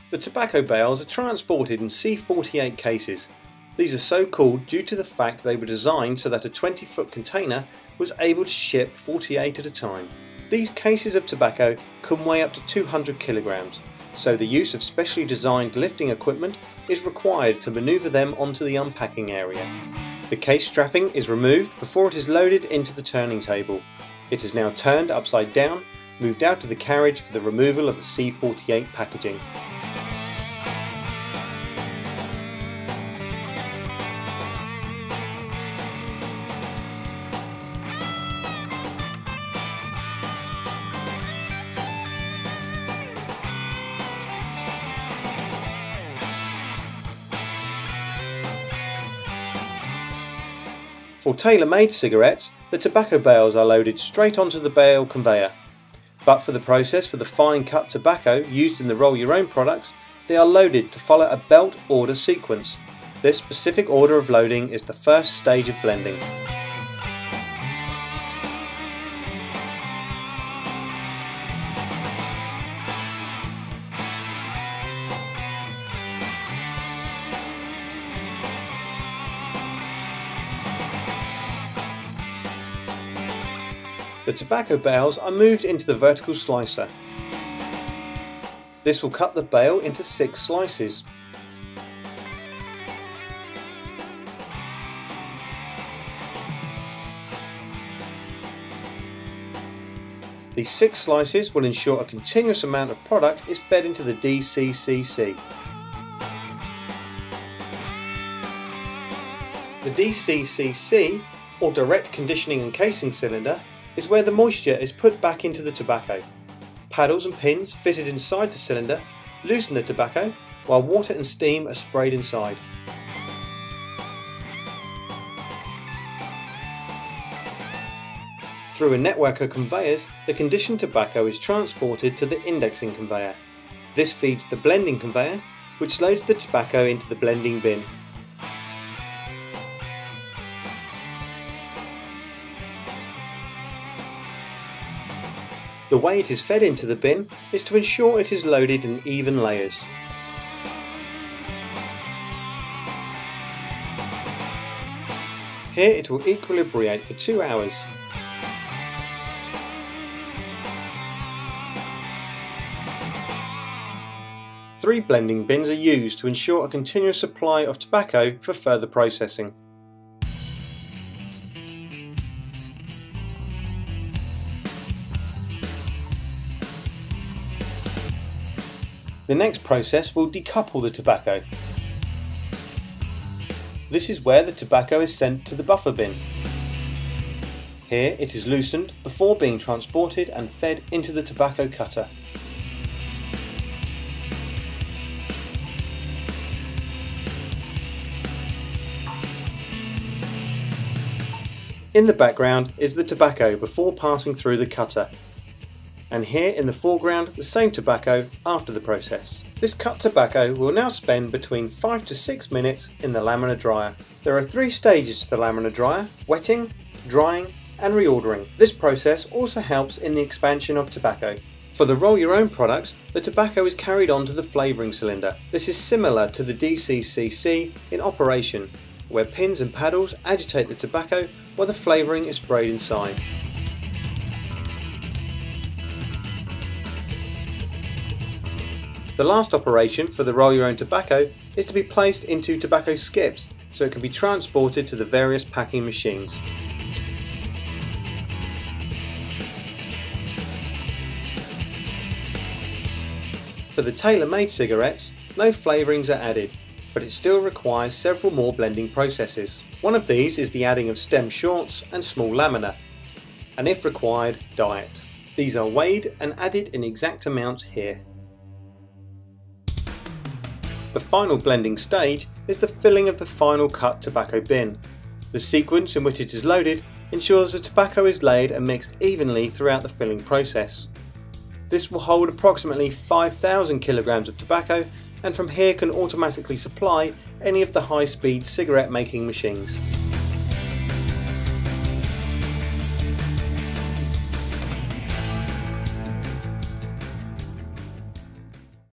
The tobacco bales are transported in C48 cases. These are so called due to the fact they were designed so that a 20-foot container was able to ship 48 at a time. These cases of tobacco can weigh up to 200 kilograms, so the use of specially designed lifting equipment is required to maneuver them onto the unpacking area. The case strapping is removed before it is loaded into the turning table. It is now turned upside down, moved out to the carriage for the removal of the C48 packaging. For tailor-made cigarettes, the tobacco bales are loaded straight onto the bale conveyor. But for the process for the fine cut tobacco used in the roll your own products, they are loaded to follow a belt order sequence. This specific order of loading is the first stage of blending. The tobacco bales are moved into the vertical slicer. This will cut the bale into 6 slices. These 6 slices will ensure a continuous amount of product is fed into the DCCC. The DCCC, or Direct Conditioning and Casing Cylinder, is where the moisture is put back into the tobacco. Paddles and pins fitted inside the cylinder loosen the tobacco while water and steam are sprayed inside. Through a network of conveyors, the conditioned tobacco is transported to the indexing conveyor. This feeds the blending conveyor, which loads the tobacco into the blending bin. The way it is fed into the bin is to ensure it is loaded in even layers. Here it will equilibrate for 2 hours. Three blending bins are used to ensure a continuous supply of tobacco for further processing. The next process will decouple the tobacco. This is where the tobacco is sent to the buffer bin. Here it is loosened before being transported and fed into the tobacco cutter. In the background is the tobacco before passing through the cutter. And here in the foreground the same tobacco after the process. This cut tobacco will now spend between 5 to 6 minutes in the laminar dryer. There are 3 stages to the laminar dryer: wetting, drying and reordering. This process also helps in the expansion of tobacco. For the roll your own products, the tobacco is carried on to the flavouring cylinder. This is similar to the DCCC in operation, where pins and paddles agitate the tobacco while the flavouring is sprayed inside. The last operation for the roll your own tobacco is to be placed into tobacco skips so it can be transported to the various packing machines. For the tailor-made cigarettes, no flavourings are added, but it still requires several more blending processes. One of these is the adding of stem shorts and small lamina, and if required, diet. These are weighed and added in exact amounts here. The final blending stage is the filling of the final cut tobacco bin. The sequence in which it is loaded ensures the tobacco is laid and mixed evenly throughout the filling process. This will hold approximately 5,000 kilograms of tobacco, and from here can automatically supply any of the high-speed cigarette making machines.